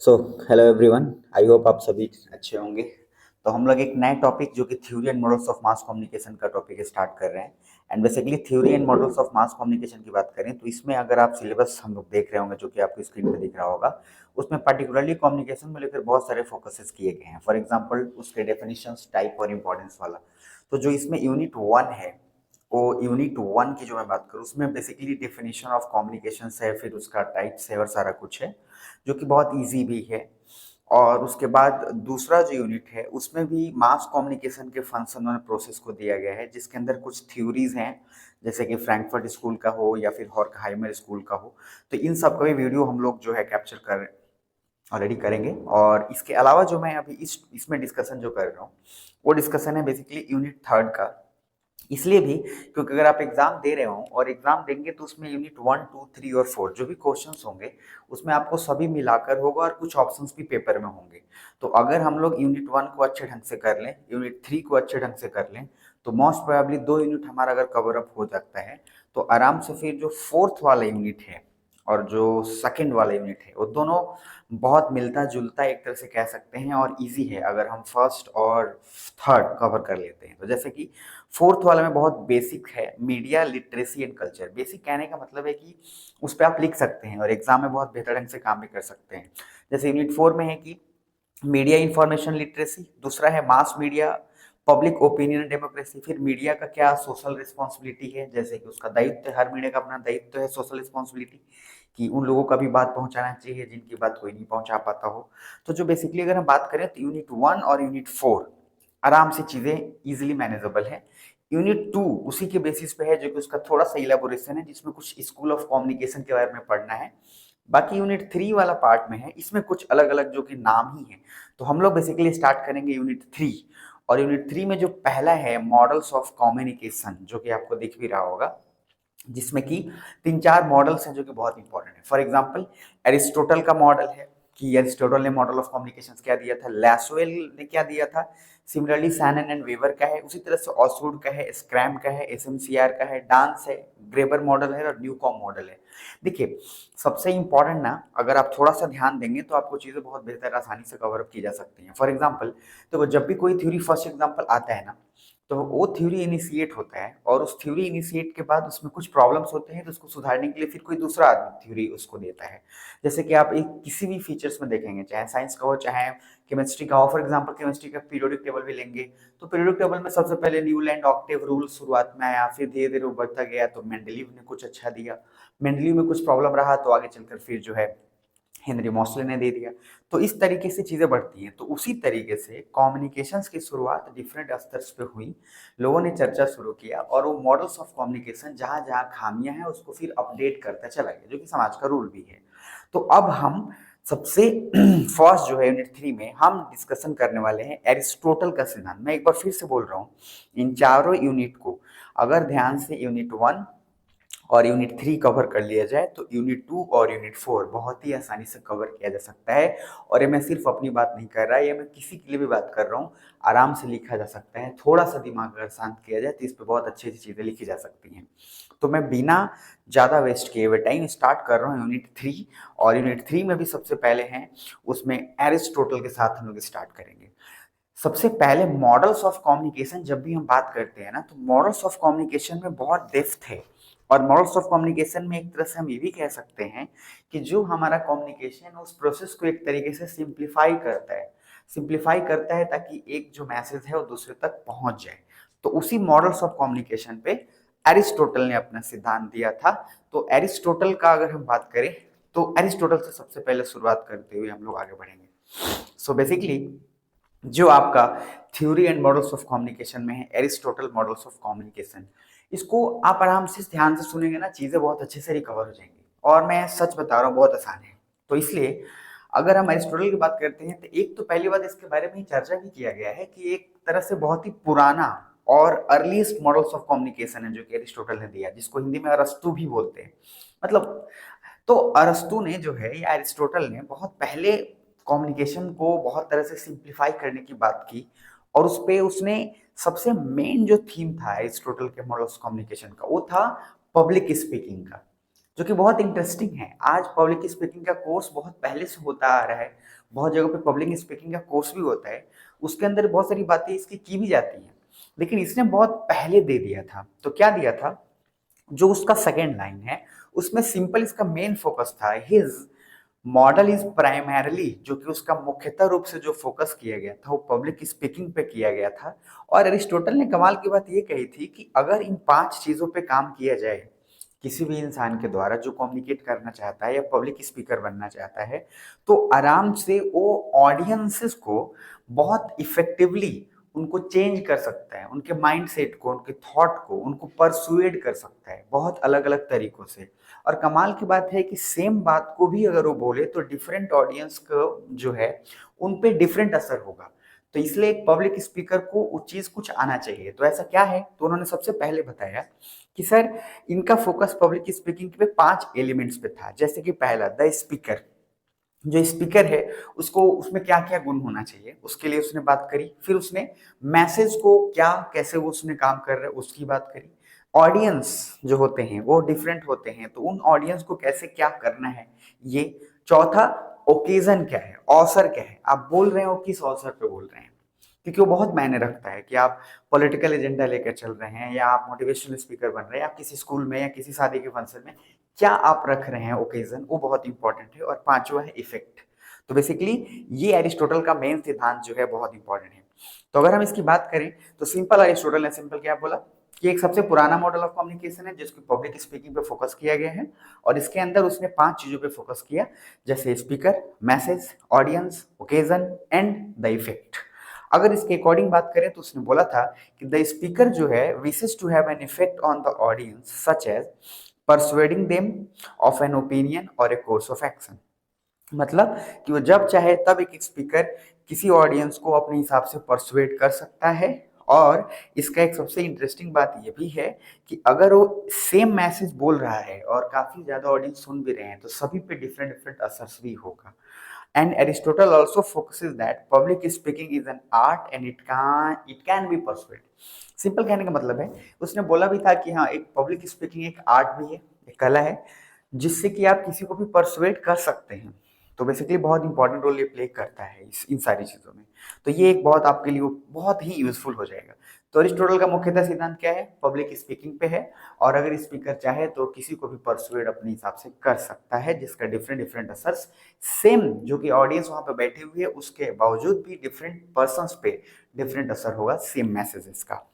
So hello everyone. I hope आप सभी अच्छे होंगे। तो हम लोग एक नए टॉपिक जो कि theory and models of mass communication का टॉपिक स्टार्ट कर रहे हैं। And basically theory and models of mass communication की बात करें तो इसमें अगर आप सिलेबस हम लोग देख रहे होंगे जो कि आपको स्क्रीन पे दिख रहा होगा, उसमें पर्टिकुलरली कम्युनिकेशन में लेकर बहुत सारे फोकसेस किए गए हैं। फॉर एग्जांपल उसके डेफिनेशंस, टाइप और इम्पोर्टेंस वाला। तो जो इसमें यूनिट 1 है, वो यूनिट 1 की जो मैं बात करूँ उसमें बेसिकली डेफिनेशन ऑफ कम्युनिकेशन है, फिर उसका टाइप्स है और सारा कुछ है, जो कि बहुत ईजी भी है। और उसके बाद दूसरा जो यूनिट है उसमें भी मास कम्युनिकेशन के फंक्शन और प्रोसेस को दिया गया है, जिसके अंदर कुछ थ्योरीज हैं, जैसे कि फ्रैंकफर्ट स्कूल का हो या फिर हॉर्कहाइमर स्कूल का हो। तो इन सब का भी वीडियो हम लोग जो है कैप्चर कर ऑलरेडी करेंगे। और इसके अलावा जो मैं अभी इसमें डिस्कशन जो कर रहा हूँ वो डिस्कशन है बेसिकली यूनिट 3 का। इसलिए भी क्योंकि अगर आप एग्जाम दे रहे हो और एग्जाम देंगे तो उसमें यूनिट 1, 2, 3 और 4 जो भी क्वेश्चंस होंगे उसमें आपको सभी मिलाकर होगा और कुछ ऑप्शंस भी पेपर में होंगे। तो अगर हम लोग यूनिट 1 को अच्छे ढंग से कर लें, यूनिट 3 को अच्छे ढंग से कर लें, तो मोस्ट प्रोबेबली 2 यूनिट हमारा अगर कवर अप हो जाता है तो आराम से फिर जो फोर्थ वाला यूनिट है और जो सेकंड वाला यूनिट है वो दोनों बहुत मिलता जुलता एक तरह से कह सकते हैं और इजी है अगर हम फर्स्ट और थर्ड कवर कर लेते हैं। तो जैसे कि फोर्थ वाला में बहुत बेसिक है, media literacy and culture. Basic कहने का मतलब है कि उस पर आप लिख सकते हैं और एग्जाम में बहुत बेहतर ढंग से काम भी कर सकते हैं। जैसे यूनिट 4 में है कि मीडिया इंफॉर्मेशन लिटरेसी, दूसरा है mass media, public opinion democracy. फिर मीडिया का क्या सोशल रिस्पॉन्सिबिलिटी है, जैसे कि उसका दायित्व है, हर मीडिया का अपना दायित्व है, सोशल रिस्पॉन्सिबिलिटी, कि उन लोगों का भी बात पहुंचाना चाहिए जिनकी बात कोई नहीं पहुंचा पाता हो। तो जो बेसिकली अगर हम बात करें तो यूनिट 1 और यूनिट 4 आराम से चीजें इजीली मैनेजेबल है। यूनिट 2 उसी के बेसिस पे है, जो कि उसका थोड़ा सा इलेबोरेशन है, जिसमें कुछ स्कूल ऑफ कम्युनिकेशन के बारे में पढ़ना है। बाकी यूनिट 3 वाला पार्ट में है, इसमें कुछ अलग अलग जो कि नाम ही है। तो हम लोग बेसिकली स्टार्ट करेंगे यूनिट 3। और यूनिट 3 में जो पहला है मॉडल्स ऑफ कम्युनिकेशन, जो कि आपको दिख भी रहा होगा, जिसमें कि 3-4 मॉडल्स हैं जो कि बहुत इंपॉर्टेंट है। फॉर एग्जांपल एरिस्टोटल का मॉडल है, कि एरिस्टोटल ने मॉडल ऑफ कम्युनिकेशंस क्या दिया था, लैसवेल ने क्या दिया था। सिमिलरली सैनन एंड वेवर का है, उसी तरह से ऑसवुड का है, स्क्रैम का है, एसएमसीआर का है, डांस है, ग्रेबर मॉडल है और न्यूकॉम मॉडल है। देखिए, सबसे इंपॉर्टेंट ना, अगर आप थोड़ा सा ध्यान देंगे तो आपको चीजें बहुत बेहतर आसानी से कवर अप की जा सकती हैं। फॉर एग्जाम्पल, तो जब भी कोई थ्योरी फर्स्ट एग्जाम्पल आता है ना, तो वो थ्योरी इनिशिएट होता है और उस थ्योरी इनिशिएट के बाद उसमें कुछ प्रॉब्लम्स होते हैं, तो उसको सुधारने के लिए फिर कोई दूसरा आदमी थ्योरी उसको देता है। जैसे कि आप एक किसी भी फीचर्स में देखेंगे, चाहे साइंस का हो चाहे केमिस्ट्री का हो। फॉर एग्जांपल केमिस्ट्री का पीरियोडिक टेबल भी लेंगे, तो पीरियोडिक टेबल में सबसे पहले न्यूलैंड ऑक्टेव रूल शुरुआत में आया, फिर धीरे धीरे वो बढ़ता गया, तो मेंडलीव ने कुछ अच्छा दिया। मेंडलीव में कुछ प्रॉब्लम रहा तो आगे चलकर फिर जो है हेनरी मॉसले ने दे दिया। तो इस तरीके से चीजें बढ़ती हैं। तो उसी तरीके से कम्युनिकेशंस की शुरुआत डिफरेंट स्तर्स पे हुई, लोगों ने चर्चा शुरू किया और वो मॉडल्स ऑफ कम्युनिकेशन जहां जहां खामियां हैं उसको फिर अपडेट करता चला गया, जो कि समाज का रूल भी है। तो अब हम सबसे फर्स्ट जो है यूनिट 3 में हम डिस्कशन करने वाले हैं एरिस्टोटल का सिद्धांत। मैं एक बार फिर से बोल रहा हूँ, इन चारों यूनिट को अगर ध्यान से यूनिट 1 और यूनिट 3 कवर कर लिया जाए तो यूनिट 2 और यूनिट 4 बहुत ही आसानी से कवर किया जा सकता है। और ये मैं सिर्फ अपनी बात नहीं कर रहा, ये मैं किसी के लिए भी बात कर रहा हूँ, आराम से लिखा जा सकता है। थोड़ा सा दिमाग अगर शांत किया जाए तो इस पे बहुत अच्छी अच्छी चीजें लिखी जा सकती हैं। तो मैं बिना ज्यादा वेस्ट किए हुए टाइम स्टार्ट कर रहा हूँ यूनिट 3। और यूनिट 3 में भी सबसे पहले हैं, उसमें एरिस्टोटल के साथ हम लोग स्टार्ट करेंगे। सबसे पहले मॉडल्स ऑफ कम्युनिकेशन, जब भी हम बात करते हैं ना, तो मॉडल्स ऑफ कम्युनिकेशन में बहुत डेप्थ है। और मॉडल्स ऑफ कम्युनिकेशन में एक तरह से हम ये भी कह सकते हैं कि जो हमारा कम्युनिकेशन उस प्रोसेस को एक तरीके से सिंप्लीफाई करता है ताकि एक जो मैसेज है वो दूसरे तक पहुंच जाए। तो उसी मॉडल्स ऑफ कम्युनिकेशन पे एरिस्टोटल ने अपना सिद्धांत दिया था। तो एरिस्टोटल का अगर हम बात करें तो एरिस्टोटल से सबसे पहले शुरुआत करते हुए हम लोग आगे बढ़ेंगे। सो बेसिकली जो आपका theory and models of communication में है, एरिस्टोटल मॉडल्स ऑफ कम्युनिकेशन, इसको आप आराम से ध्यान से सुनेंगे ना, चीजें बहुत अच्छे से रिकवर हो जाएंगी। और मैं सच बता रहा हूँ, बहुत आसान है। तो इसलिए अगर हम एरिस्टोटल की बात करते हैं तो एक तो पहली बात इसके बारे में चर्चा भी किया गया है कि एक तरह से बहुत ही पुराना और अर्लीस्ट मॉडल्स ऑफ कम्युनिकेशन है जो कि एरिस्टोटल ने दिया, जिसको हिंदी में अरस्तु भी बोलते हैं। मतलब, तो अरस्तु ने जो है या एरिस्टोटल ने बहुत पहले कम्युनिकेशन को बहुत तरह से सिंप्लीफाई करने की बात की। और उस पे उसने सबसे मेन जो थीम था एरिस्टोटल के मॉडल ऑफ कम्युनिकेशन का, वो था पब्लिक स्पीकिंग का। जो कि बहुत इंटरेस्टिंग है। आज पब्लिक स्पीकिंग का कोर्स बहुत पहले से होता आ रहा है, बहुत जगह पे पब्लिक स्पीकिंग का कोर्स भी होता है, उसके अंदर बहुत सारी बातें इसकी की भी जाती हैं, लेकिन इसने बहुत पहले दे दिया था। तो क्या दिया था, जो उसका सेकेंड लाइन है उसमें सिंपल इसका मेन फोकस था, हिज मॉडल इज प्राइमरली, जो कि उसका मुख्यतः रूप से जो फोकस किया गया था वो पब्लिक स्पीकिंग पे किया गया था। और अरिस्टोटल ने कमाल की बात ये कही थी कि अगर इन 5 चीजों पे काम किया जाए किसी भी इंसान के द्वारा जो कम्युनिकेट करना चाहता है या पब्लिक स्पीकर बनना चाहता है, तो आराम से वो ऑडियंसेस को बहुत इफेक्टिवली उनको चेंज कर सकता है, उनके माइंडसेट को, उनके थॉट को, उनको परसुएड कर सकता है बहुत अलग अलग तरीकों से। और कमाल की बात है कि सेम बात को भी अगर वो बोले तो डिफरेंट ऑडियंस का जो है उन पे डिफरेंट असर होगा। तो इसलिए एक पब्लिक स्पीकर को वो चीज कुछ आना चाहिए। तो ऐसा क्या है, तो उन्होंने सबसे पहले बताया कि सर इनका फोकस पब्लिक स्पीकिंग पे 5 एलिमेंट्स पे था। जैसे कि पहला, द स्पीकर, जो स्पीकर है उसको उसमें क्या क्या गुण होना चाहिए उसके लिए उसने बात करी। फिर उसने मैसेज को क्या कैसे वो उसने काम कर रहा है उसकी बात करी। ऑडियंस जो होते हैं वो डिफरेंट होते हैं, तो उन ऑडियंस को कैसे क्या करना है ये। चौथा, ओकेजन क्या है, अवसर क्या है, आप बोल रहे हो किस अवसर पे बोल रहे हैं, क्योंकि वो बहुत मायने रखता है कि आप पॉलिटिकल एजेंडा लेकर चल रहे हैं या आप मोटिवेशनल स्पीकर बन रहे हैं, आप किसी स्कूल में या किसी शादी के फंक्शन में क्या आप रख रहे हैं ओकेजन, वो बहुत इंपॉर्टेंट है। और पांचवा है इफेक्ट। तो बेसिकली ये एरिस्टोटल का मेन सिद्धांत जो है बहुत इंपॉर्टेंट है। तो अगर हम इसकी बात करें तो सिंपल अरिस्टोटल ने सिंपल क्या बोला कि एक सबसे पुराना मॉडल ऑफ कम्युनिकेशन है जिसको पब्लिक स्पीकिंग पे फोकस किया गया है, और इसके अंदर उसने 5 चीजों पे फोकस किया, जैसे speaker, message, audience, occasion and the effect. अगर इसके अकॉर्डिंग बात करें तो उसने बोला था कि द स्पीकर जो है wishes to have an effect on the audience such as persuading them of an opinion और ए कोर्स ऑफ एक्शन। मतलब कि वो जब चाहे तब एक स्पीकर किसी ऑडियंस को अपने हिसाब से परसुएट कर सकता है। और इसका एक सबसे इंटरेस्टिंग बात ये भी है कि अगर वो सेम मैसेज बोल रहा है और काफी ज्यादा ऑडियंस सुन भी रहे हैं तो सभी पे डिफरेंट डिफरेंट असर भी होगा। And Aristotle also focuses that public speaking is an art and it can be persuaded. Simple कहने का मतलब है, उसने बोला भी था कि हाँ एक पब्लिक स्पीकिंग एक आर्ट भी है, एक कला है जिससे कि आप किसी को भी परसुएट कर सकते हैं। तो बेसिकली बहुत इंपॉर्टेंट रोल ये प्ले करता है इन सारी चीजों में। तो ये एक बहुत आपके लिए बहुत ही यूजफुल हो जाएगा। तो अरिस्टोटल का मुख्यतः सिद्धांत क्या है, पब्लिक स्पीकिंग पे है, और अगर स्पीकर चाहे तो किसी को भी परसुएड अपने हिसाब से कर सकता है जिसका डिफरेंट डिफरेंट असर सेम जो कि ऑडियंस वहां पे बैठी हुई है उसके बावजूद भी डिफरेंट पर्सन पे डिफरेंट असर होगा सेम मैसेजेस का।